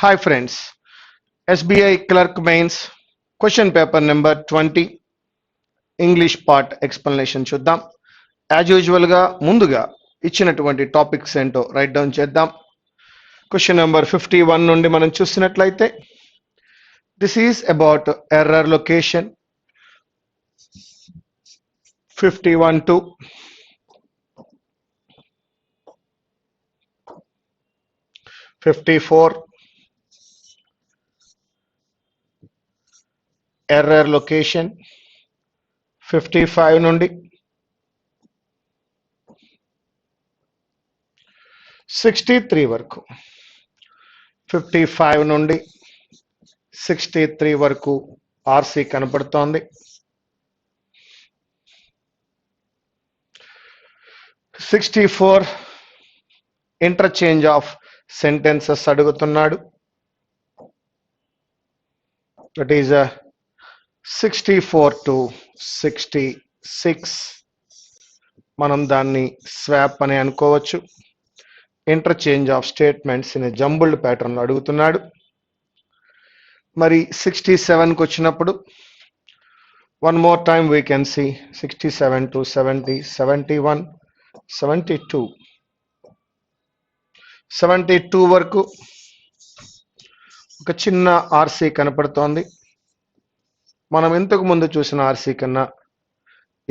Hi friends, SBI Clerk Mains question paper number 20 English part explanation చూద్దాం. As usual గా ముందుగా ఇచ్చినటువంటి topics ఏంటో రైట్ డౌన్ చేద్దాం. క్వశ్చన్ నెంబర్ 51 నుండి మనం చూసినట్లయితే this is about error location. 51 to 54 error location. 55 నుండి 63 వరకు 55 నుండి 63 వరకు ఆర్సీ కనపడుతోంది. 64 ఇంటర్చేంజ్ ఆఫ్ సెంటెన్సెస్ అడుగుతున్నాడు. That is 64 to 66. మనం దాన్ని స్వాప్ అని అనుకోవచ్చు. Interchange of statements in jumbled pattern అడుగుతున్నాడు. మరి 67కి వచ్చినప్పుడు one more time we can see 67 to 70, 71, 72. 72 వరకు ఒక చిన్న ఆర్సీ కనపడుతోంది. మనం ఇంతకు ముందు చూసిన ఆర్సీ కన్నా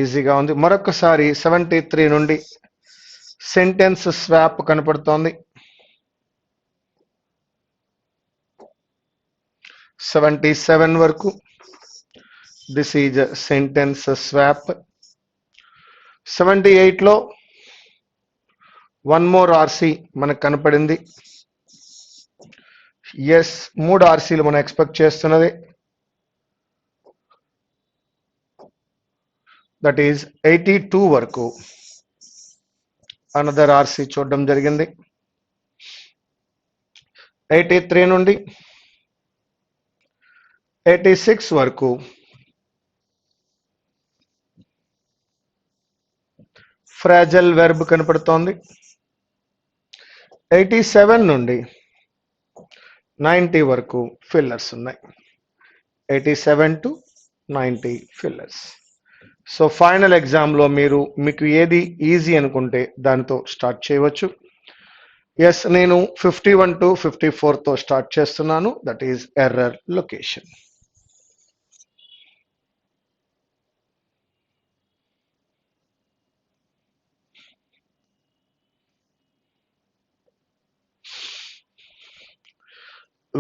ఈజీగా ఉంది. మరొకసారి 73 నుండి సెంటెన్స్ స్వాప్ కనపడుతోంది. 77 వరకు దిస్ ఈజ్ సెంటెన్స్ స్వాప్. 78లో వన్ మోర్ ఆర్సీ మనకు కనపడింది. ఎస్, 3 ఆర్సీలు మనం ఎక్స్పెక్ట్ చేస్తున్నది. దట్ ఈజ్ 82 వరకు అనదర్ ఆర్సీ చూడడం జరిగింది. 83 నుండి 86 వరకు ఫ్రాజల్ వెర్బ్ కనపడుతోంది. 87 నుండి 90 వరకు ఫిల్లర్స్ ఉన్నాయి. 87 to 90 ఫిల్లర్స్. సో ఫైనల్ ఎగ్జామ్లో మీకు ఏది ఈజీ అనుకుంటే దాంతో స్టార్ట్ చేయవచ్చు. ఎస్, నేను 51 to 54తో స్టార్ట్ చేస్తున్నాను. That is error location.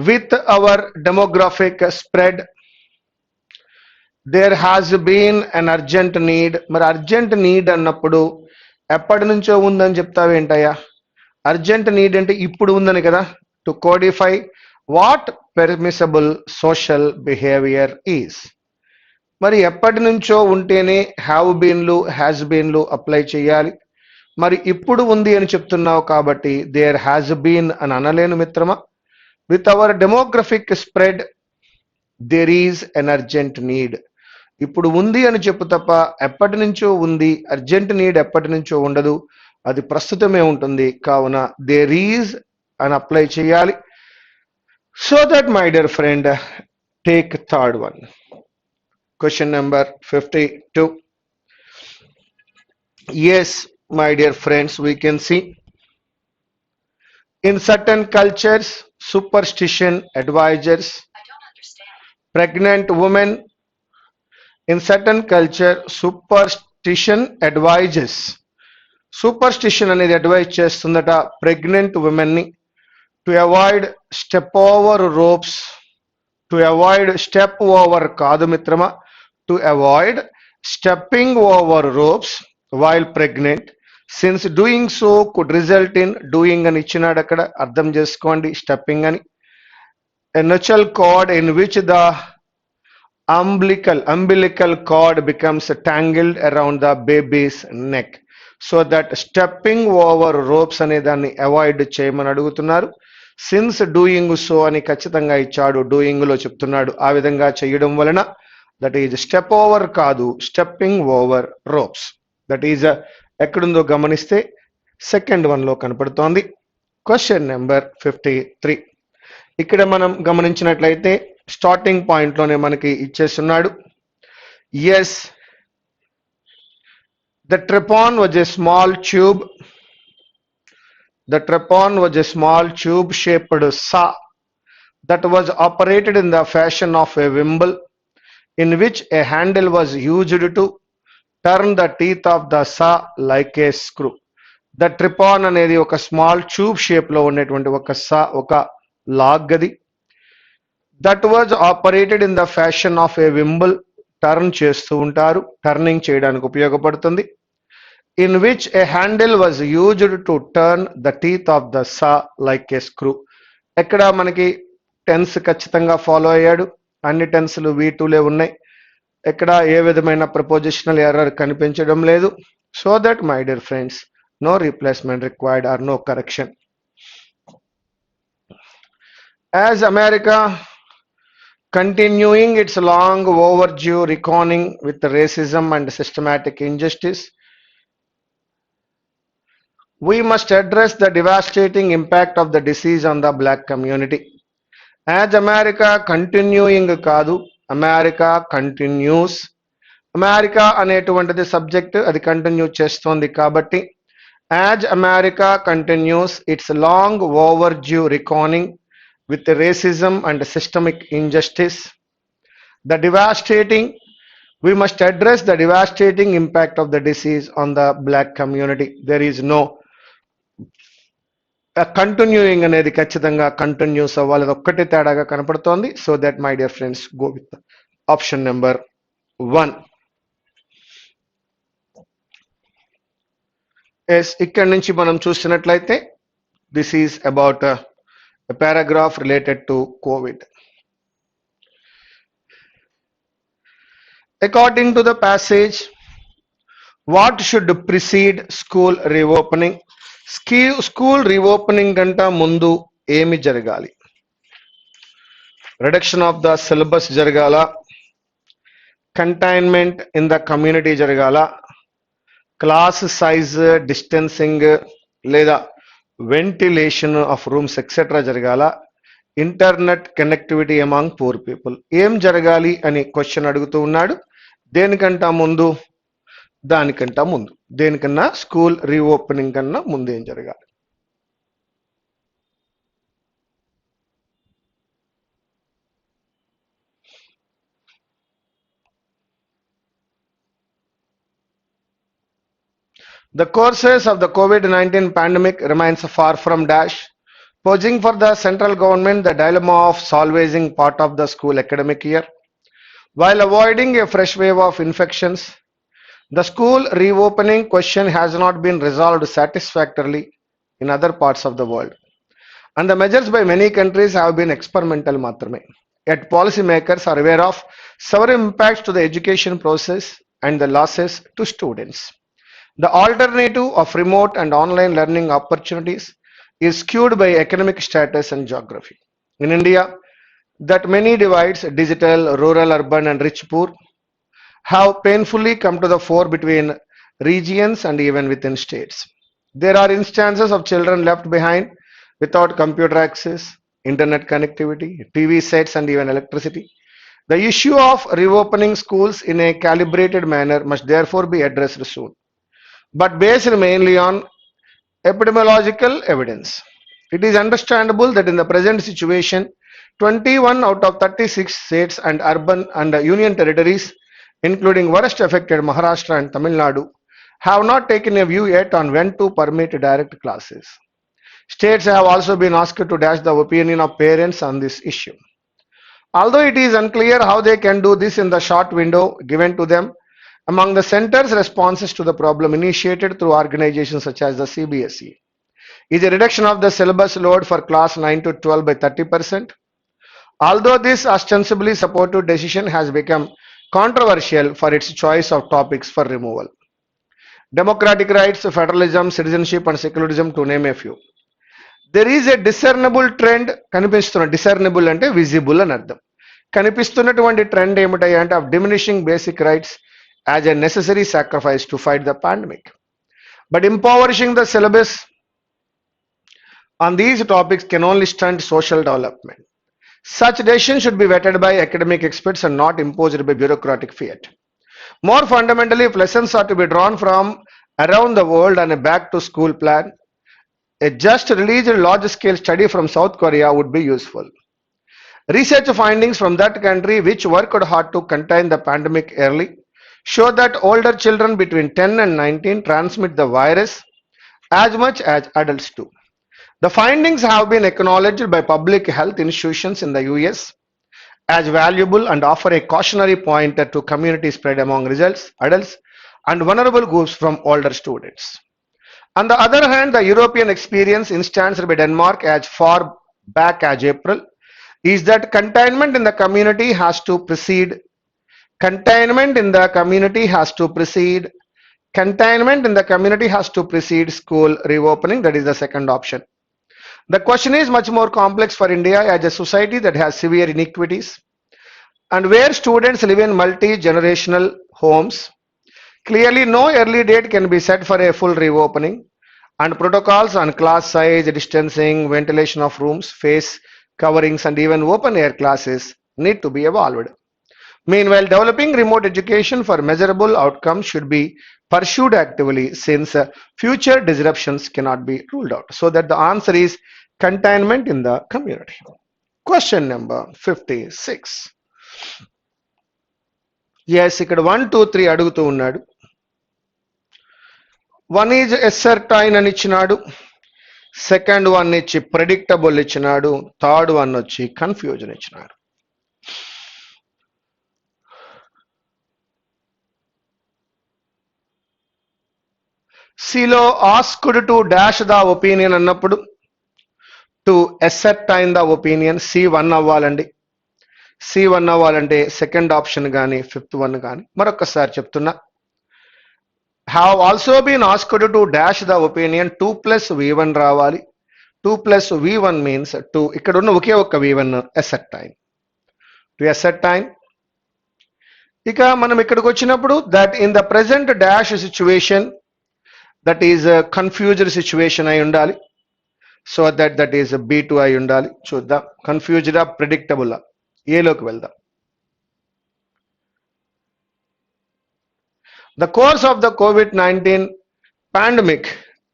With our demographic spread, there has been an urgent need. మరి అర్జెంట్ నీడ్ అన్నప్పుడు ఎప్పటి నుంచో ఉందని చెప్తావేంటయ్యా? అర్జెంట్ నీడ్ అంటే ఇప్పుడు ఉందని కదా. To codify what permissible social behaviour is. మరి ఎప్పటి నుంచో ఉంటేనే హ్యావ్ బీన్లు హ్యాస్ బీన్లు అప్లై చేయాలి. మరి ఇప్పుడు ఉంది అని చెప్తున్నావు కాబట్టి దేర్ హ్యాస్ బీన్ అని అనలేను మిత్రమా. With our demographic spread there is an urgent need. ఇప్పుడు ఉంది అని చెప్పు తప్ప ఎప్పటి నుంచో ఉంది, అర్జెంట్ నీడ్ ఎప్పటి నుంచో ఉండదు, అది ప్రస్తుతమే ఉంటుంది. కావున దేర్ ఈజ్ అని అప్లై చేయాలి. So that my dear friend, take third one. Question number 52. Yes, my dear friends, we can see in certain cultures, superstition advises pregnant women. In certain culture, superstition advises. Superstition అనేది advise చేస్తుందట pregnant women ని to avoid step over ropes. To avoid step over కాదు మిత్రమా, to avoid stepping over ropes while pregnant, since doing so could result in. Doing అని ఇచ్చినాడు అక్కడ, అర్థం చేసుకోండి స్టెప్పింగ్ అని. A nuchal cord in which the umbilical cord becomes tangled around the baby's neck, so that stepping over ropes అనే దాన్ని avoid చేయమని అడుగుతున్నారు. సిన్స్ డూయింగ్ సో అని ఖచ్చితంగా ఇచ్చాడు, డూయింగ్ లో చెప్తున్నాడు. ఆ విధంగా చేయడం వలన దట్ ఈజ్ స్టెప్ ఓవర్ కాదు, stepping over ropes. That is ఎక్కడుందో గమనిస్తే సెకండ్ వన్ లో కనపడుతోంది. Question number 53. ఇక్కడ మనం గమనించినట్లయితే స్టార్టింగ్ పాయింట్ లోనే మనకి ఇచ్చేస్తున్నాడు. Yes, the trepon was a small tube. The trepon was a small tube shaped saw that was operated in the fashion of a wimble, in which a handle was used to turn the teeth of the saw like a screw. The trepon అనేది ఒక small tube shape లో ఉండేటువంటి ఒక log గది. That was operated in the fashion of a wimble, turn చేస్తూ ఉంటారు, turning చేయడానికి ఉపయోగపడుతుంది. In which a handle was used to turn the teeth of the saw like a screw. ఎక్కడ మనకి టెన్స్ ఖచ్చితంగా ఫాలో అయ్యాడు, అన్ని టెన్స్లు V2లే ఉన్నాయి, ఎక్కడ ఏ విధమైన ప్రపోజిషనల్ ఎర్రర్ కనిపించడం లేదు. So that my dear friends, no replacement required or no correction. As America continuing its long overdue reckoning with racism and systematic injustice, we must address the devastating impact of the disease on the black community. As America continuing కాదు, America continues. America అనేటువంటిది subject, అది continue చేస్తోంది కాబట్టి as America continues its long overdue reckoning with racism and systemic injustice, we must address the devastating impact of the disease on the black community. There is no continuing అనేది ఖచ్చితంగా continuous అవ్వాలి, ఒక్కటే తేడాగా కనపడుతోంది. So that my dear friends, go with option number 1. Yes, ఇక్కడ నుంచి మనం చూసినట్లయితే this is about paragraph related to COVID. According to the passage, what should precede school reopening? School reopening కంట ముందు ఏమి జరగాలి? రిడక్షన్ ఆఫ్ ద సిలబస్ జరగాల, containment in the community జరగాల, క్లాస్ సైజ్ డిస్టెన్సింగ్ లేదా వెంటిలేషన్ ఆఫ్ రూమ్స్ ఎక్సెట్రా జరగాల, internet connectivity among poor people, ఏం జరగాలి అని క్వశ్చన్ అడుగుతూ ఉన్నాడు. దేనికంటా ముందు, దానికంటా ముందు, దేనికన్నా స్కూల్ రీఓపెనింగ్ కన్నా ముందు ఏం జరగాలి? The courses of the COVID-19 pandemic remains far from dash, posing for the central government the dilemma of salvaging part of the school academic year while avoiding a fresh wave of infections. The school reopening question has not been resolved satisfactorily in other parts of the world, and the measures by many countries have been experimental matrame. Yet policymakers are aware of several impacts to the education process and the losses to students. The alternative of remote and online learning opportunities is skewed by economic status and geography. In India, that many divides, digital, rural, urban and rich poor, have painfully come to the fore between regions and even within states. There are instances of children left behind without computer access, internet connectivity, TV sets and even electricity. The issue of reopening schools in a calibrated manner must therefore be addressed soon, but based mainly on epidemiological evidence. It is understandable that in the present situation, 21 out of 36 states and urban and union territories, including worst affected Maharashtra and Tamil Nadu, have not taken a view yet on when to permit direct classes. States have also been asked to dash the opinion of parents on this issue. Although it is unclear how they can do this in the short window given to them, among the center's responses to the problem initiated through organizations such as the CBSE is a reduction of the syllabus load for class 9 to 12 by 30%. Although this ostensibly supportive decision has become controversial for its choice of topics for removal. Democratic rights, federalism, citizenship and secularism, to name a few. There is a discernible trend, కనిపిస్తున్న, discernible అంటే visible అని అర్థం, కనిపిస్తున్నటువంటి trend ఏమిటంటే అంటే of diminishing basic rights as a necessary sacrifice to fight the pandemic. But impoverishing the syllabus on these topics can only stunt social development. Such decisions should be vetted by academic experts and not imposed by bureaucratic fiat. More fundamentally, if lessons are to be drawn from around the world on a back to school plan, a just released large scale study from South Korea would be useful. Research findings from that country, which worked hard to contain the pandemic early, show that older children between 10 and 19 transmit the virus as much as adults do. The findings have been acknowledged by public health institutions in the US as valuable and offer a cautionary pointer to community spread among adults and vulnerable groups from older students. On the other hand, the European experience instanced by Denmark as far back as April is that containment in the community has to precede school reopening. That is the second option. The question is much more complex for India as a society that has severe inequities and where students live in multi-generational homes. Clearly, no early date can be set for a full reopening, and protocols on class size, distancing, ventilation of rooms, face coverings, and even open air classes need to be evolved. Meanwhile, developing remote education for measurable outcomes should be pursued actively since future disruptions cannot be ruled out. So that the answer is containment in the community. Question number 56. Yes, ఇక్కడ 1, 2, 3 అడుగుతూ ఉన్నాడు. 1 is ascertain అని ఇచ్చినాడు. Second 1 ఇచ్చి predictable ఇచ్చినాడు. Third 1 వచ్చి confusion ఇచ్చినాడు. సిలో asked to dash the opinion అన్నప్పుడు to ascertain the opinion C1 అవ్వాలండి. C1 అవ్వాలంటే సెకండ్ ఆప్షన్ కానీ ఫిఫ్త్ 1 కానీ. మరొకసారి చెప్తున్నా, have also been asked to dash the opinion 2 + V1 రావాలి. 2 + V1 మీన్స్ 2. ఇక్కడ ఉన్న ఒకే ఒక్క V1 ascertain. To ascertain. ఇక మనం ఇక్కడికి వచ్చినప్పుడు that in the present dash situation that is confused situation అయి ఉండాలి. సో దట్ ఈజ్ B2 అయి ఉండాలి. చూద్దాం, కన్ఫ్యూజ్డా ప్రిడిక్టబుల్ ఏలోకి వెళ్దాం. The course of the COVID-19 pandemic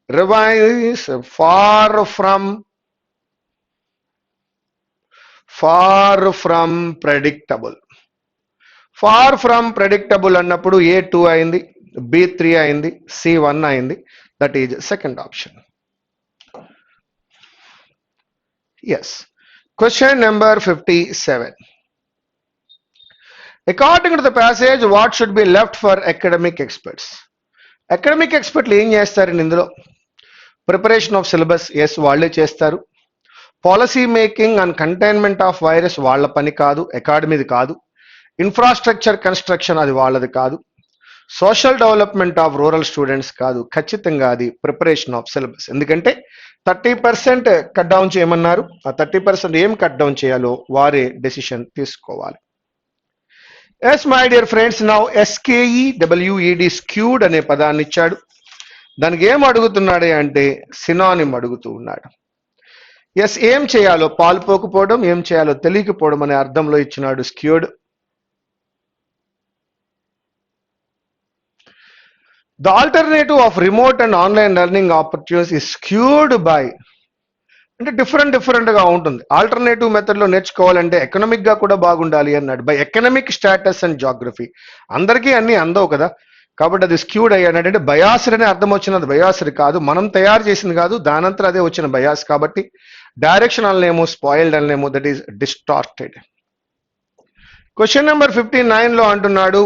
remains far from predictable. Far from predictable అన్నప్పుడు A2 అయింది, B3 అయింది, C1 అయింది. That is second option. Yes. Question number 57. According to the passage, what should be left for academic experts? Academic experts ఏం చేస్తారండి ఇందులో? Preparation of syllabus, yes వాళ్ళే చేస్తారు. Policy making and containment of virus వాళ్ళ పని కాదు, అకాడమీది కాదు. ఇన్ఫ్రాస్ట్రక్చర్ కన్స్ట్రక్షన్ అది వాళ్ళది కాదు. Social development of rural students కాదు. ఖచ్చితంగా అది ప్రిపరేషన్ ఆఫ్ సిలబస్. ఎందుకంటే 30% కట్ డౌన్ చేయమన్నారు. ఆ 30% ఏం కట్ డౌన్ చేయాలో వారే డెసిషన్ తీసుకోవాలి. Yes my dear friends, now SKEWED skewed అనే పదాన్ని ఇచ్చాడు. దానికి ఏం అడుగుతున్నాడు అంటే సినానిమ్ అడుగుతూ ఉన్నాడు. ఎస్, ఏం చేయాలో పాల్పోకపోవడం, ఏం చేయాలో తెలియకపోవడం అనే అర్థంలో ఇచ్చినాడు skewed. The alternative of remote and online learning opportunities is skewed by, అంటే డిఫరెంట్ గా ఉంటుంది. ఆల్టర్నేటివ్ మెథడ్ లో నేర్చుకోవాలంటే ఎకనామిక్ గా కూడా బాగుండాలి అన్నాడు. By economic status and geography. అందరికీ అన్ని అందవు కదా, కాబట్టి అది స్క్యూడ్ అయ్యాడు. అంటే బయాస్డ్ అనే అర్థం వచ్చినది, బయాస్డ్ కాదు, మనం తయారు చేసింది కాదు, దానంతా అదే వచ్చిన బయాస్. కాబట్టి డైరెక్షన్ అనలేము, స్పాయిల్డ్ అనలేము, that is distorted. Question number 59 లో అంటున్నాడు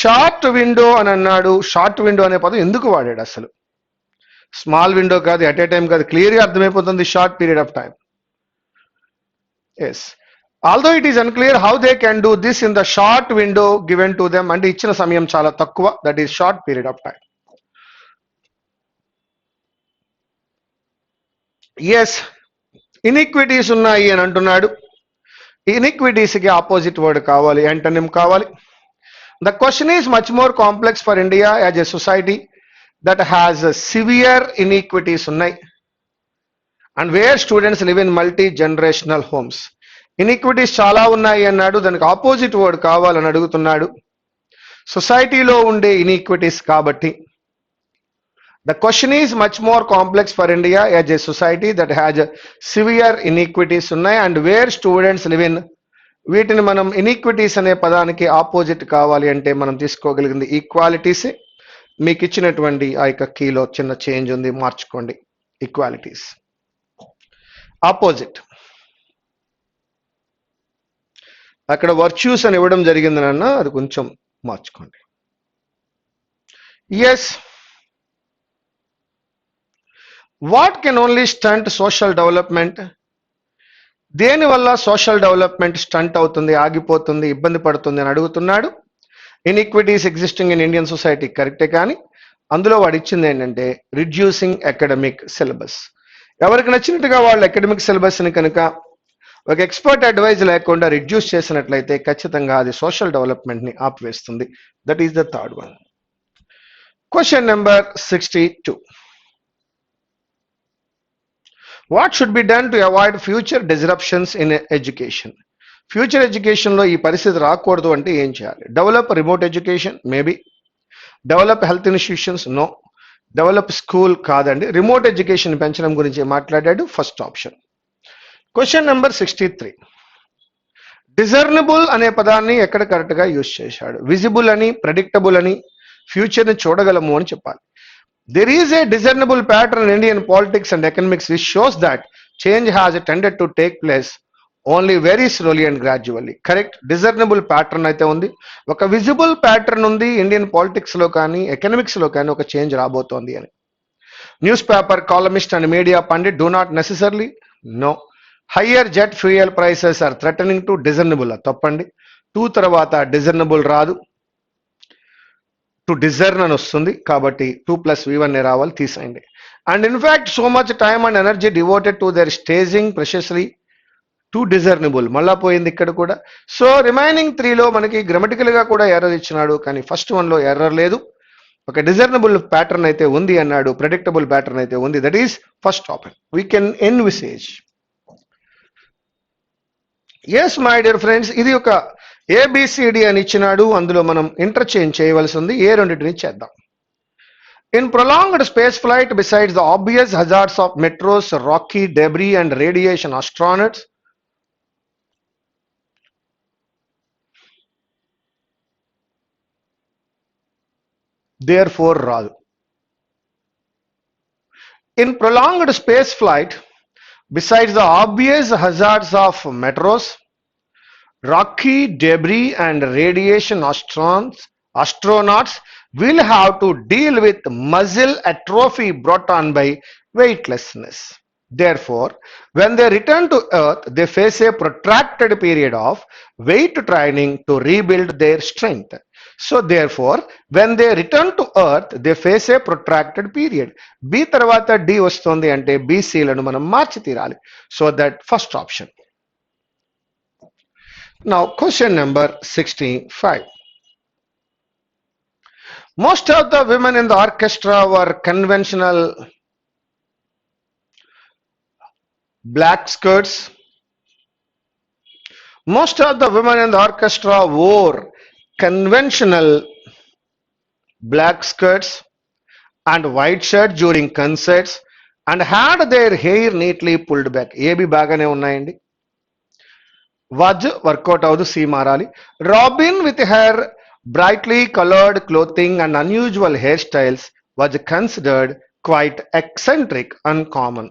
షార్ట్ విండో అని అన్నాడు. షార్ట్ విండో అనే పదం ఎందుకు వాడాడు అసలు? స్మాల్ విండో కాదు, ఎట్ ఏ టైం కాదు, క్లియర్గా అర్థమైపోతుంది short period of time. Yes, although it is unclear how they can do this in the short window given to them. అంటే ఇచ్చిన సమయం చాలా తక్కువ, that is short period of time. Yes, inequities ఉన్నాయి అని అంటున్నాడు. ఇన్ఈక్విటీస్కి ఆపోజిట్ వర్డ్ కావాలి, యాంటోనిమ్ కావాలి. The question is much more complex for India as a society that has severe inequities ఉన్నాయి and where students live in multi-generational homes. In equities చాలా ఉన్నాయి అన్నాడు, దానికి ఆపోజిట్ వర్డ్ కావాలని అడుగుతున్నాడు. సొసైటీలో ఉండే ఇన్ఈక్విటీస్ కాబట్టి. The question is much more complex for India as a society that has severe inequities ఉన్నాయి and where students live in. వీటిని మనం ఇన్ఈక్విటీస్ అనే పదానికి ఆపోజిట్ కావాలి అంటే మనం తీసుకోగలిగింది ఈక్వాలిటీస్. మీకు ఇచ్చినటువంటి ఆ యొక్క కీలో చిన్న చేంజ్ ఉంది, మార్చుకోండి. Equalities opposite. అక్కడ వర్చ్యూస్ అని ఇవ్వడం జరిగింది నాన్న, అది కొంచెం మార్చుకోండి. Yes, what can only stunt social development? దేనివల్ల సోషల్ డెవలప్మెంట్ స్టంట్ అవుతుంది, ఆగిపోతుంది, ఇబ్బంది పడుతుంది అని అడుగుతున్నాడు. Inequities existing in Indian society కరెక్టే, కానీ అందులో వాడు ఇచ్చింది ఏంటంటే రిడ్యూసింగ్ అకాడమిక్ సిలబస్. ఎవరికి నచ్చినట్టుగా వాళ్ళు అకాడమిక్ సిలబస్ని కనుక ఒక ఎక్స్పర్ట్ అడ్వైజ్ లేకుండా రిడ్యూస్ చేసినట్లయితే ఖచ్చితంగా అది సోషల్ డెవలప్మెంట్ని ఆపివేస్తుంది. That is the third one. Question number 62. What should be done to avoid future disruptions in education? Future ఎడ్యుకేషన్లో ఈ పరిస్థితి రాకూడదు అంటే ఏం చేయాలి? Develop remote education, maybe. Develop health institutions, no. Develop school కాదండి. రిమోట్ ఎడ్యుకేషన్ పెంచడం గురించి మాట్లాడాడు, first option. Question number 63. Discernible అనే పదాన్ని ఎక్కడ కరెక్ట్గా యూజ్ చేశాడు? విజిబుల్ అని, ప్రెడిక్టబుల్ అని, ఫ్యూచర్ని చూడగలము అని చెప్పాలి. There is a discernible pattern in Indian politics and economics which shows that change has tended to take place only very slowly and gradually. Correct. Discernible pattern అయితే ఉంది. ఒక విజిబుల్ ప్యాటర్న్ ఉంది Indian politics లో కానీ economics లో కానీ ఒక change రాబోతోంది అని. Newspaper columnist and media pundit do not necessarily, no. Higher jet fuel prices are threatening to discernible, తప్పండి. 2 తర్వాత డిజర్నబుల్ రాదు, టు డిజర్న్ అని వస్తుంది, కాబట్టి 2 + V1 రావాలి, తీసేయండి. And in fact so much time and energy devoted to their staging preciously to discernible, మళ్ళా పోయింది ఇక్కడ కూడా. సో రిమైనింగ్ 3లో మనకి గ్రామటికల్ గా కూడా ఎర్రర్ ఇచ్చినాడు, కానీ ఫస్ట్ 1లో ఎర్రర్ లేదు. ఒక డిజర్నబుల్ ప్యాటర్న్ అయితే ఉంది అన్నాడు, ప్రెడిక్టబుల్ ప్యాటర్న్ అయితే ఉంది. That is first option. We can envisage. Yes my dear friends, ఇది ఒక ఏబిసిడి అని ఇచ్చినాడు, అందులో మనం ఇంటర్చేంజ్ చేయవలసి ఉంది. ఏ రెండింటిని చేద్దాం. In prolonged space flight besides the obvious hazards of meteors, rocky debris and radiation astronauts, therefore రాదు. In prolonged space flight, besides the obvious hazards of metros, rocky debris and radiation, astronauts will have to deal with muscle atrophy brought on by weightlessness. Therefore, when they return to Earth, they face a protracted period of weight training to rebuild their strength. So therefore, when they return to Earth, they face a protracted period. B tarvata D vastundi ante BC లను మనం మార్చి తీరాలి. So that first option. Now question number 65. Most of the women in the orchestra were conventional black skirts. Most of the women in the orchestra wore conventional black skirts and white shirt during concerts and had their hair neatly pulled back. A B బాగానే ఉన్నాయండి. వజ్ work out అవ్వదు, C మారాలి. Robin with hair brightly colored clothing and unusual hairstyles was considered quite eccentric, uncommon.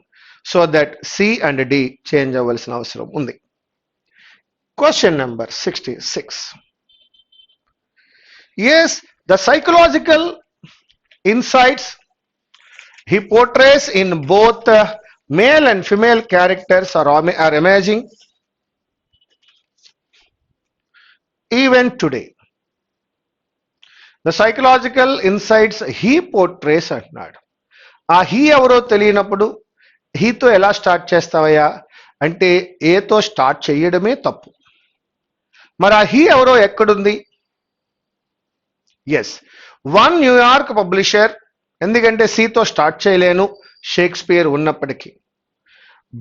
So that C and D change అవ్వాల్సిన అవసరం ఉంది. Question number 66. Yes, the psychological insights he portrays in both male and female characters are amazing even today. The psychological insights he portrays అంటున్నాడు. ఆ he ఎవరో తెలియనప్పుడు హీతో ఎలా start చేస్తావయ్యా అంటే ఏతో స్టార్ట్ చేయడమే తప్పు. మరి ఆ హీ ఎవరో ఎక్కడుంది? ఎస్, వన్ న్యూయార్క్ పబ్లిషర్, ఎందుకంటే సితో స్టార్ట్ చేయలేను షేక్స్పియర్ ఉన్నప్పటికీ.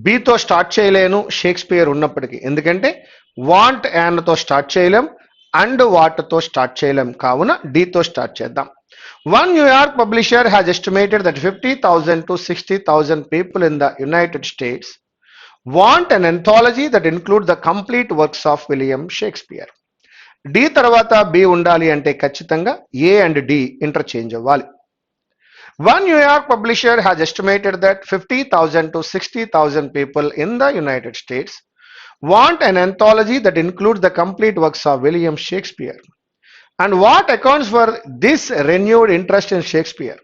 బితో స్టార్ట్ చేయలేను షేక్స్పియర్ ఉన్నప్పటికీ, ఎందుకంటే వాంట్ యాన్తో స్టార్ట్ చేయలేం అండ్ వాట్తో స్టార్ట్ చేయలేం, కావున డితో స్టార్ట్ చేద్దాం. One New York publisher has estimated that 50,000 to 60,000 people in the United States want an anthology that includes the complete works of William Shakespeare. D తర్వాత బి ఉండాలి అంటే ఖచ్చితంగా ఏ అండ్ డి ఇంటర్చేంజ్ అవ్వాలి. One New York publisher has estimated that 50,000 to 60,000 people in the United States want an anthology that includes the complete works of William Shakespeare. And what accounts for this renewed interest in Shakespeare?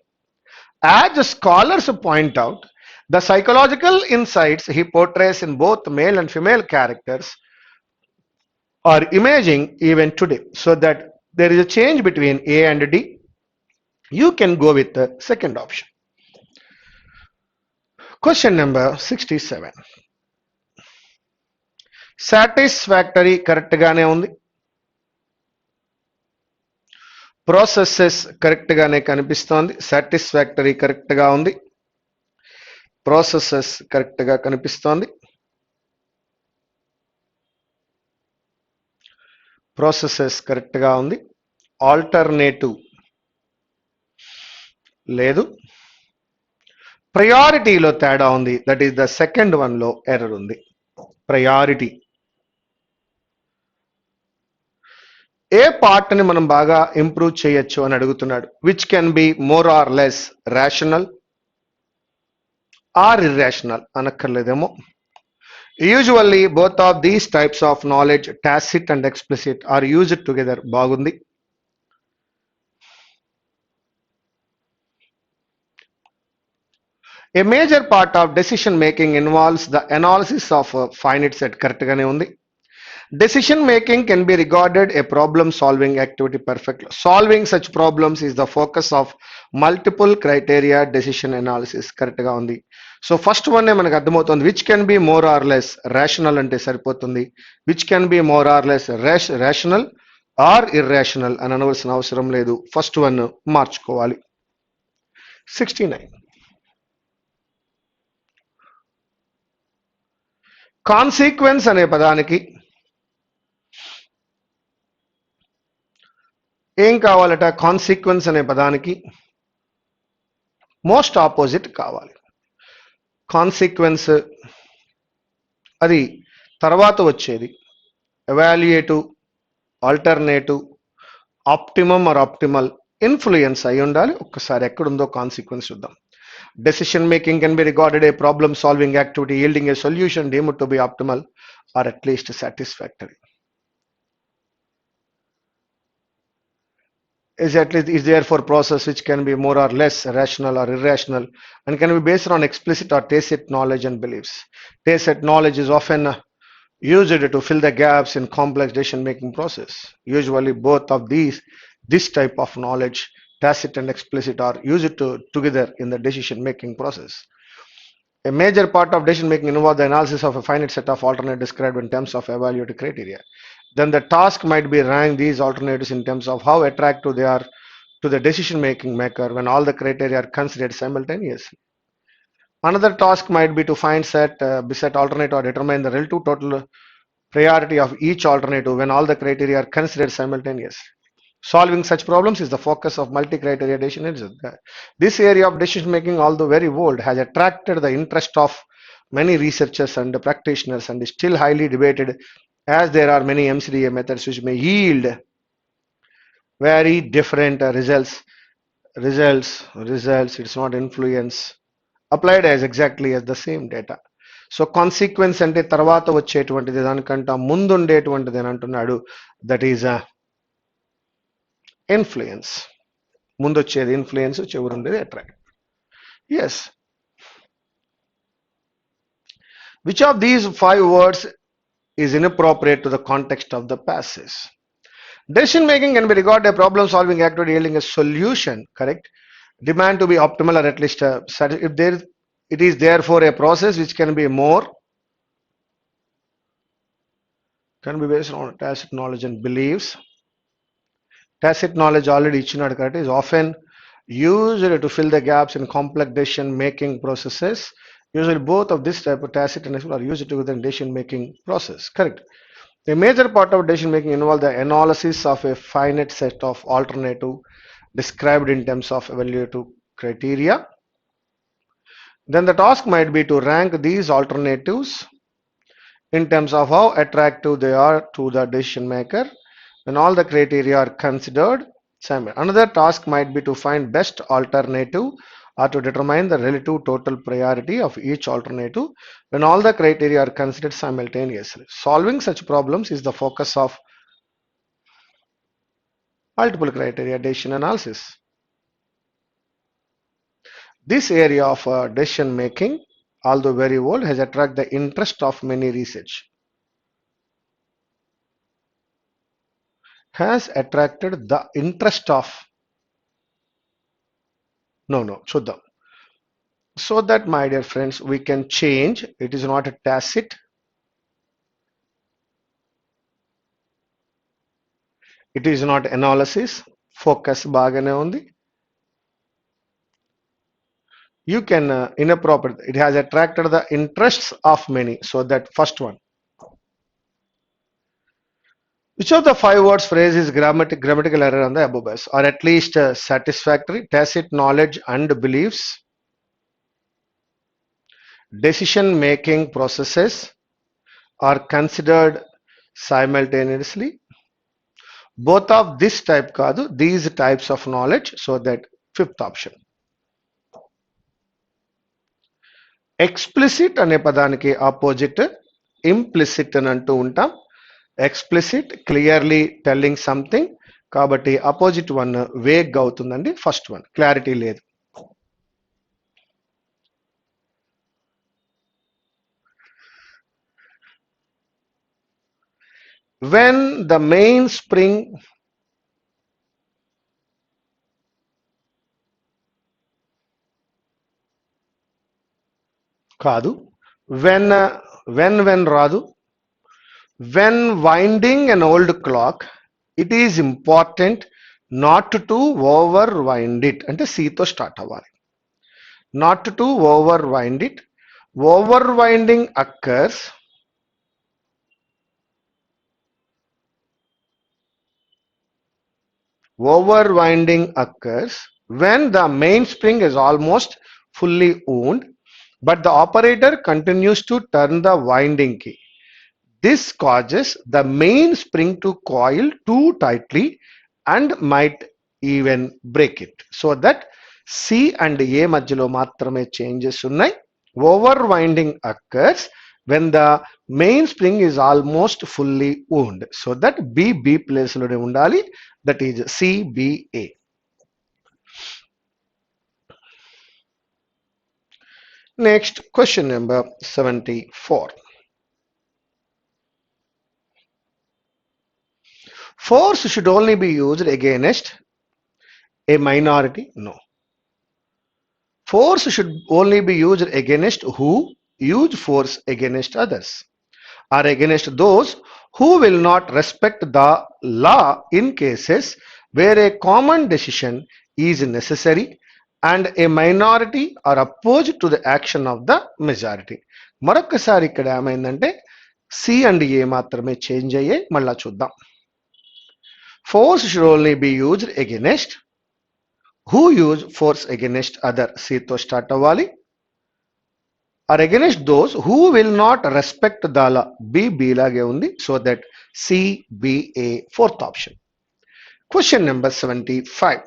As the scholars point out, the psychological insights he portrays in both male and female characters are emerging even today, so that there is a change between A and D. You can go with the second option. Question number 67. Satisfactory correct gaane undi. Processes correct gaane kanipistundi. Satisfactory correct ga undi. Processes correct ga kanipistundi. Processes correct ga undi. Alternative లేదు. ప్రయారిటీలో తేడా ఉంది, that is the second one లో error ఉంది. Priority ఏ part ని మనం బాగా ఇంప్రూవ్ చేయొచ్చు అని అడుగుతున్నాడు. Which can be more or less rational or irrational అనక్కర్లేదేమో. Usually both of these types of knowledge, tacit and explicit, are used together. బాగుంది. A major part of decision making involves the analysis of a finite set. Correct gaane undi. Decision making can be regarded a problem solving activity perfectly. Solving such problems is the focus of multiple criteria decision analysis. Correct ga undi. So first one manaku ardhamautundi. Which can be more or less rational ante saripotundi. Which can be more or less rational or irrational అని అనవలసిన అవసరం లేదు. First one మార్చుకోవాలి. 69. Consequence అనే పదానికి ఏం కావాలట? Consequence అనే పదానికి మోస్ట్ ఆపోజిట్ కావాలి. కాన్సిక్వెన్స్ అది తర్వాత వచ్చేది. Evaluative, alternative, optimum or optimal, influence అయి ఉండాలి. ఒక్కసారి ఎక్కడుందో కాన్సిక్వెన్స్ చూద్దాం. Decision making can be regarded a problem solving activity yielding a solution deemed to be optimal or at least satisfactory. Is therefore process which can be more or less rational or irrational and can be based on explicit or tacit knowledge and beliefs. Tacit knowledge is often used to fill the gaps in complex decision making process. Usually both of this type of knowledge, tacit and explicit, are used together in the decision making process. A major part of decision making involves the analysis of a finite set of alternatives described in terms of evaluative criteria. Then the task might be rank these alternatives in terms of how attractive they are to the decision making maker when all the criteria are considered simultaneously. Another task might be to find beset alternative or determine the relative total priority of each alternative when all the criteria are considered simultaneously. Solving such problems is the focus of multi-criteria decision. This area of decision making, although very old, has attracted the interest of many researchers and practitioners and is still highly debated, as there are many MCDA methods which may yield very different results. It's not influence applied as exactly as the same data. So consequence ante tarvata vacchetuvantiది, దానికంట ముందు ఉండేటువంటిది అని అంటున్నాడు. That is influence. ముందు వచ్చేది influence, చివరి ఉండేది attract. Yes. Which of these 5 words is inappropriate to the context of the passage? Decision making can be regarded a problem solving activity yielding a solution, correct? Demand to be optimal or at least it is therefore a process which can be based on tacit knowledge and beliefs. Tacit knowledge already ఇచ్చినాడు కాబట్టి is often used to fill the gaps in complex decision making processes. Usually both of this type of tacit and explicit are used together in decision making process. Correct. A major part of decision making involves the analysis of a finite set of alternative described in terms of evaluative criteria. Then the task might be to rank these alternatives in terms of how attractive they are to the decision maker when all the criteria are considered. Another task might be to find best alternative or to determine the relative total priority of each alternative when all the criteria are considered simultaneously. Solving such problems is the focus of multiple criteria decision analysis. This area of decision making, although very old, has attracted the interest of many research. Has attracted the interest of చూద్దాం. So that, my dear friends, we can change. It is not a tacit. It is not analysis. Focus బాగానే ఉంది. You can inappropriate. It has attracted the interests of many. So that first one. Which of the 5 words phrase is grammatical error on the above base, or at least satisfactory? Tacit knowledge and beliefs, decision making processes are considered simultaneously. Both of this type kaadu, these types of knowledge. So that fifth option. Explicit ane padaniki opposite implicit అని అంటూ ఉంటాం. Explicit, clearly telling something. కాబట్టి opposite one vague గా అవుతుందండి. First one clarity లేదు. When the mainspring కాదు, when రాదు. When winding an old clock, it is important not to overwind it. అంటే C తో స్టార్ట్ అవ్వాలి. Not to overwind it. Overwinding occurs when the mainspring is almost fully wound, but the operator continues to turn the winding key. This causes the mainspring to coil too tightly and might even break it. So that C and A మధ్యలో మాత్రమే changes ఉన్నాయి. Overwinding occurs when the mainspring is almost fully wound. So that B place లోనే ఉండాలి. That is CBA. Next, question number 74. Force should only be used against a minority. No. Force should only be used against who use force against others, or against those who will not respect the law in cases where a common decision is necessary and a minority are opposed to the action of the majority. మరొకసారి ఇక్కడ ఏమైందంటే C and A మాత్రమే change అయ్యాయి. మళ్ళా చూద్దాం. Force should only be used against who use force against other. C తో start అవ్వాలి. Or against those who will not respect the law. B లాగే ఉంది. So that CBA, fourth option. Question number 75.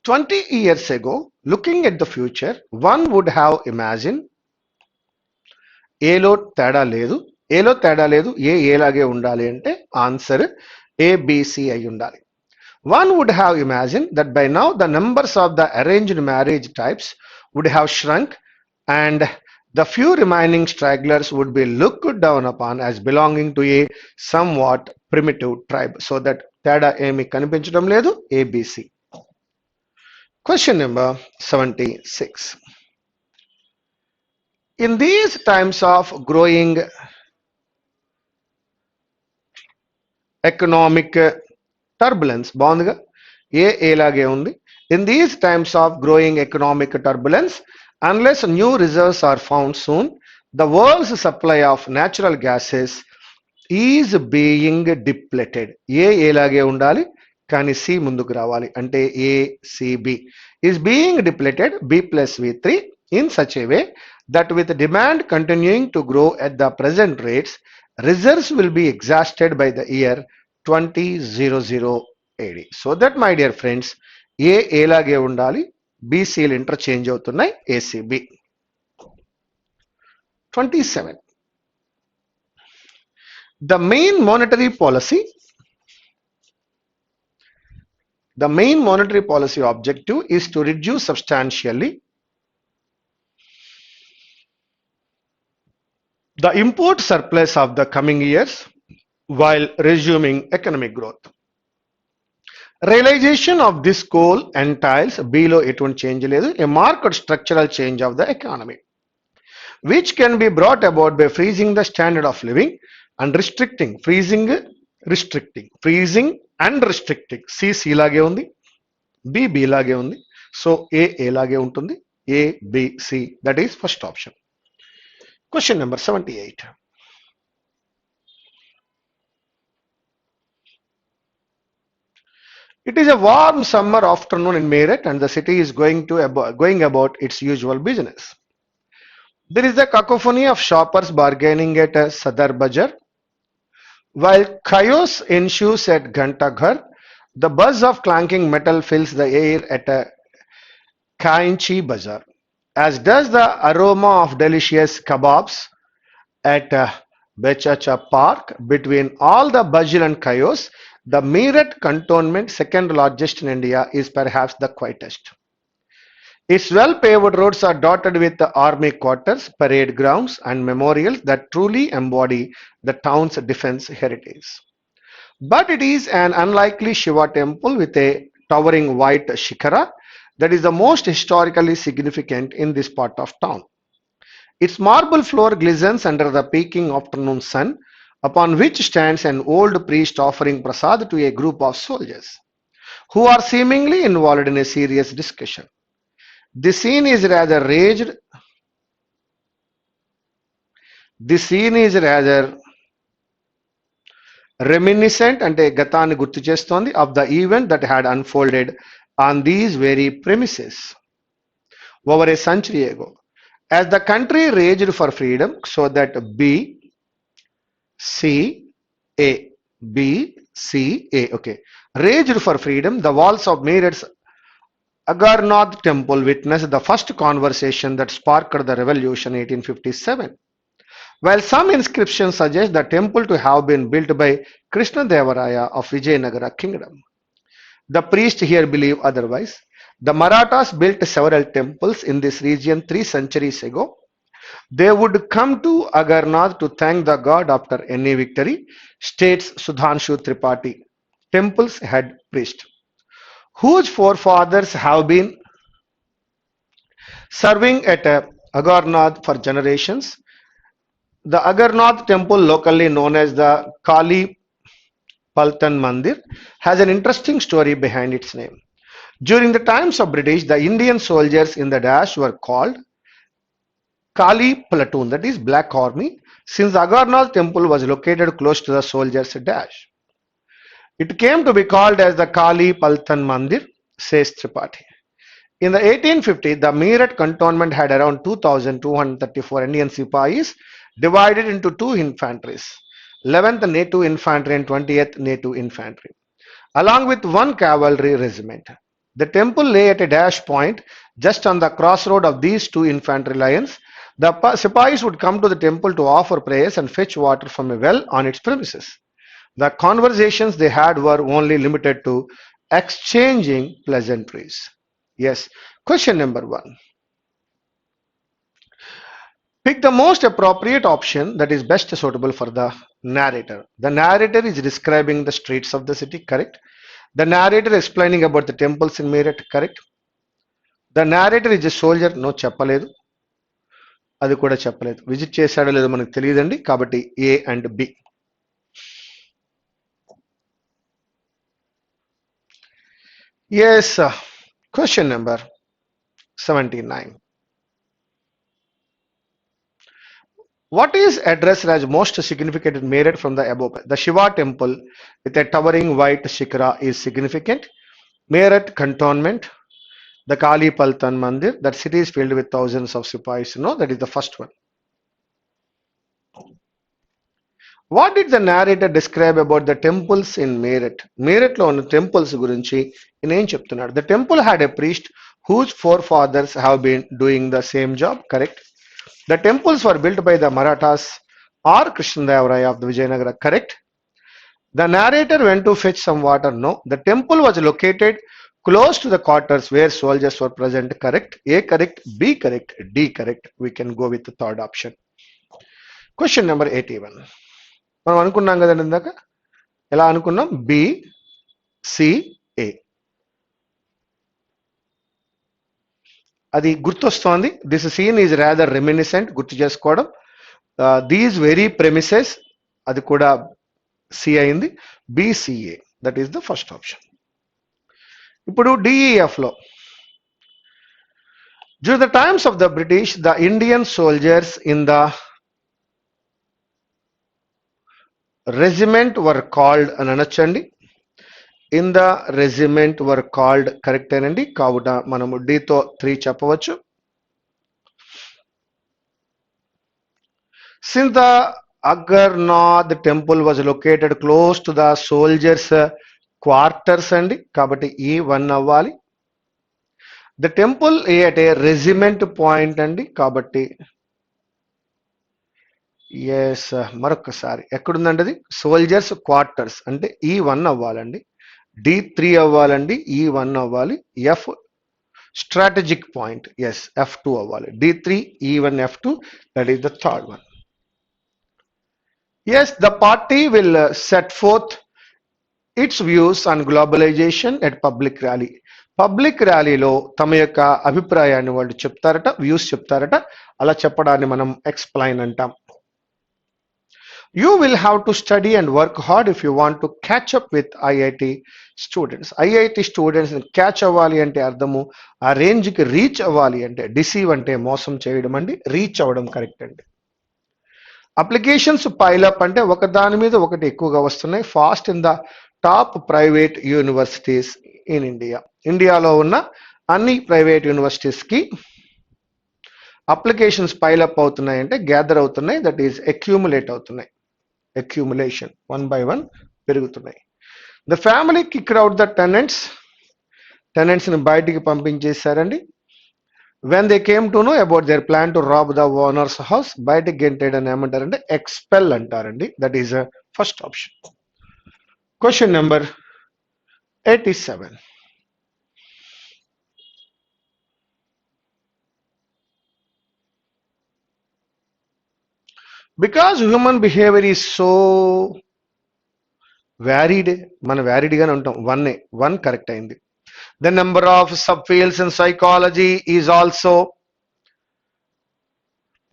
20 years ago, looking at the future, one would have imagined ఏలో తేడా లేదు. ఏలో తేడా లేదు. ఏ లాగే ఉండాలి అంటే ఆన్సర్ ABC అయి ఉండాలి. One would have imagined that by now the numbers of the arranged marriage types would have shrunk and the few remaining stragglers would be looked down upon as belonging to a somewhat primitive tribe. So that తేడా ఏమి కనిపించడం లేదు. ABC. Question number 76. In these times of growing economic turbulence, బాగుందిగా, ఏ లాగే ఉంది. In these times of growing economic turbulence, Unless new reserves are found soon, the world's supply of natural gases is being depleted. ఏలాగే ఉండాలి కానీ C ముందుకు రావాలి అంటే ACB is being depleted B+V3 in such a way that with demand continuing to grow at the present rates, reserves will be exhausted by the year 2000 AD. So that my dear friends, ఏలాగే ఉండాలి, బీసీలు interchange అవుతున్నాయి, ACB. 27. The main monetary policy objective is to reduce substantially the import surplus of the coming years while resuming economic growth. Realization of this goal entails below ఎటువంటి change లేదు, a marked structural change of the economy, which can be brought about by freezing the standard of living and restricting, freezing and restricting. C లాగే ఉంది, B లాగే ఉంది, so A లాగే ఉంటుంది, A B C, that is first option. Question number 78. It is a warm summer afternoon in Meerut and the city is going about its usual business. There is a cacophony of shoppers bargaining at a Sadar Bazaar. While chaos ensues at Ghanta Ghar, the buzz of clanking metal fills the air at a Kainchi Bazaar, as does the aroma of delicious kebabs at Bechacha Park. Between all the bustle and chaos, the Meerut cantonment, second largest in India, is perhaps the quietest. Its well-paved roads are dotted with the army quarters, parade grounds, and memorials that truly embody the town's defense heritage. But it is an unlikely Shiva temple with a towering white shikhara that is the most historically significant in this part of town. Its marble floor glistens under the peaking afternoon sun, upon which stands an old priest offering prasad to a group of soldiers, who are seemingly involved in a serious discussion. The scene is rather reminiscent అంటే గతాన్ని గుర్తు చేస్తోంది of the event that had unfolded on these very premises over a century ago. As the country raged for freedom, so that okay, raged for freedom, the walls of Meerut's Agarnath temple witnessed the first conversation that sparked the revolution 1857. While some inscriptions suggest the temple to have been built by Krishna Devaraya of Vijayanagara kingdom, the priests here believe otherwise. The Marathas built several temples in this region 3 centuries ago. They would come to Agarnath to thank the god after any victory, states Sudhanshu Tripathi, temple's head priest, whose forefathers have been serving at Agarnath for generations. The Agarnath temple, locally known as the Kali Paltan Mandir, has an interesting story behind its name. During the times of British, the Indian soldiers in the Dash were called Kali Platoon, that is Black Army, since the Agarnath temple was located close to the soldiers' Dash. It came to be called as the Kali Paltan Mandir, says Tripathi. In the 1850s, the Meerut cantonment had around 2,234 Indian Sipahis divided into 2 infantries, 11th Native Infantry and 20th Native Infantry, along with 1 cavalry regiment. The temple lay at a dash point just on the crossroad of these 2 infantry lines. The Sipahis would come to the temple to offer prayers and fetch water from a well on its premises. The conversations they had were only limited to exchanging pleasantries. Yes. Question number 1. Pick the most appropriate option that is best suitable for the narrator. The narrator is describing the streets of the city, correct? The narrator explaining about the temples in Meerut, correct? The narrator is a soldier, no చెప్పలేదు, అది కూడా చెప్పలేదు, visit చేశాడో లేదో మనకు తెలియదండి, కాబట్టి A and B. Yes, question number 79. What is addressed as most significant in Meerut from the above? The Shiva temple with a towering white shikara is significant. Meerut cantonment, the Kali Paltan Mandir, that city is filled with thousands of sipais. No, that is the first one. What did the narrator describe about the temples in Meerut? Meerut lo ఉన్న temples గురించి ఈయన ఏం చెప్తున్నాడు? The temple had a priest whose forefathers have been doing the same job. Correct. The temples were built by the Marathas or Krishnadevaraya of the Vijayanagara. Correct. The narrator went to fetch some water. No. The temple was located close to the quarters where soldiers were present. Correct. A correct, B correct, D correct. We can go with the third option. Question number 81. మనం అనుకున్నాం కదండి ఇందాక, ఎలా అనుకున్నాం? BCA. అది గుర్తొస్తోంది. This scene is rather reminiscent, గుర్తు చేసుకోవడం. These very premises, అది కూడా సి అయింది. BCA, that is the first option. ఇప్పుడు DEF లో, during the times of the British the Indian soldiers in the regiment were called అని అనొచ్చండి. In the regiment were called correct ఏనండి. కావున మనము డితో 3 చెప్పవచ్చు. Since the Agarnath temple was located close to the soldiers quarters అండి, కాబట్టి ఈ 1 అవ్వాలి. The temple at a regiment point అండి, కాబట్టి ఎస్. మరొకసారి ఎక్కడుందండి అది? సోల్జర్స్ క్వార్టర్స్ అంటే ఈ 1 అవ్వాలండి. D3 అవ్వాలండి, E1 అవ్వాలి. F strategic point, yes, F2 అవ్వాలి. D3, E1, F2, that is the third one. Yes, the party will set forth its views on globalisation at public rally. Public ర్యాలీలో తమ యొక్క అభిప్రాయాన్ని వాళ్ళు చెప్తారట, వ్యూస్ చెప్తారట. అలా చెప్పడాన్ని మనం ఎక్స్ప్లెయిన్ అంటాం. You will have to study and work hard if you want to catch up with IIT students. IIT students catch అవ్వాలి అంటే అర్థము ఆ రేంజ్కి రీచ్ అవ్వాలి అంటే, డిసీవ్ అంటే మోసం చేయడం అండి, రీచ్ అవ్వడం కరెక్ట్ అండి. అప్లికేషన్స్ పైలప్ అంటే ఒక దాని మీద ఒకటి ఎక్కువగా వస్తున్నాయి. Fast in the top private universities in India. ఇండియాలో ఉన్న అన్ని ప్రైవేట్ యూనివర్సిటీస్కి అప్లికేషన్స్ పైలప్ అవుతున్నాయి అంటే గ్యాదర్ అవుతున్నాయి, దట్ ఈస్ అక్యూములేట్ అవుతున్నాయి. అక్యూములేషన్ 1 by 1 పెరుగుతున్నాయి. The family kicked out the tenants ని బయటికి పంపించేశారండి. When they came to know about their plan to rob the owners house, బయటికి గెంటెడ్ అని ఏమంటారంటే ఎక్స్పెల్ అంటారండి. That is first option. Question number 87. Because human behaviour is so varied, మనం వ్యారీడ్గానే ఉంటాం. 1 కరెక్ట్ అయింది. The number of sub fields in psychology is also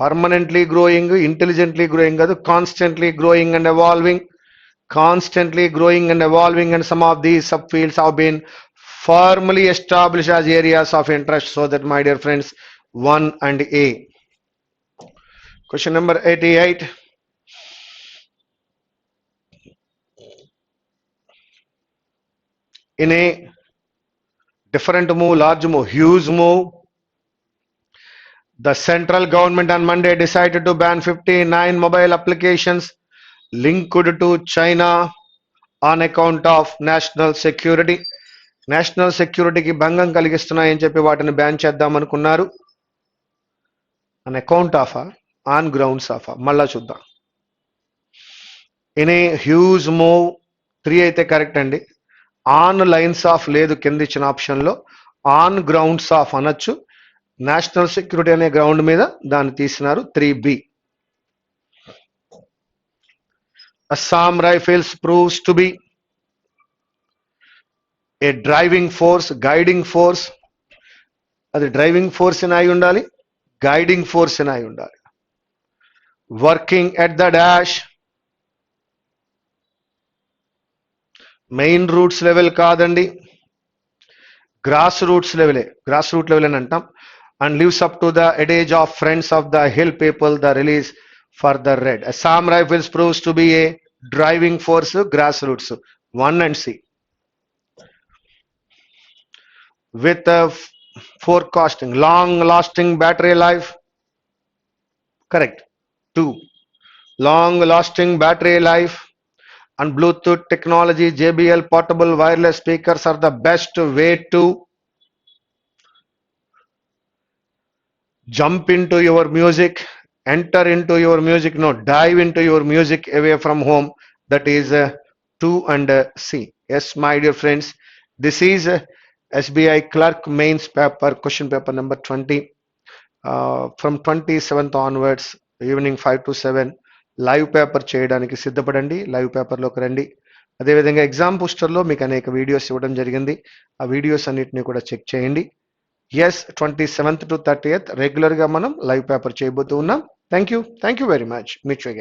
permanently growing, intelligently growing కాదు, constantly growing and evolving. Constantly growing and evolving, and some of these subfields have been firmly established as areas of interest. So that, my dear friends, 1 and A. Question number 88. In a different move, large move, huge move, the central government on Monday decided to ban 59 mobile applications linked to China on account of national security. National సెక్యూరిటీకి భంగం కలిగిస్తున్నాయని చెప్పి వాటిని ban చేద్దాం అనుకున్నారు. On account of, on grounds of, మళ్ళా చూద్దాం. In a huge move 3 అయితే కరెక్ట్ అండి. ఆన్ లైన్స్ ఆఫ్ లేదు కింద ఇచ్చిన ఆప్షన్లో, ఆన్ గ్రౌండ్స్ ఆఫ్ అనొచ్చు. నేషనల్ సెక్యూరిటీ అనే గ్రౌండ్ మీద దాన్ని తీసినారు. 3B. Assam Rifles proves to be a driving force, guiding force. అది డ్రైవింగ్ ఫోర్స్ అని అయి ఉండాలి, గైడింగ్ ఫోర్స్ అని అయి ఉండాలి. Working at the dash, main roots level కాదండి, గ్రాస్ రూట్స్ లెవెలే, గ్రాస్ రూట్ లెవెల్ అని అంటాం. And lives up to the adage of friends of the hill people, the release for the red. Assam Rifles proves to be a driving force, grassroots. 1 and C. With forecasting, long-lasting battery life. Correct. 2. Long-lasting battery life and Bluetooth technology, JBL portable wireless speakers are the best way to jump into your music, enter into your music, no, dive into your music away from home. That is 2 and C. Yes, my dear friends, this is SBI clerk mains paper, question paper number 20. From 27th onwards, evening 5 to 7 live paper చేయడానికి సిద్ధపడండి. Live పేపర్లోకి రండి. అదేవిధంగా exam పోస్టర్లో మీకు అనేక videos ఇవ్వడం జరిగింది. ఆ videos అన్నిటిని కూడా చెక్ చేయండి. ఎస్, 27th to 30th రెగ్యులర్గా మనం లైవ్ పేపర్ చేయబోతూ ఉన్నాం. Thank you very much. Meet you again.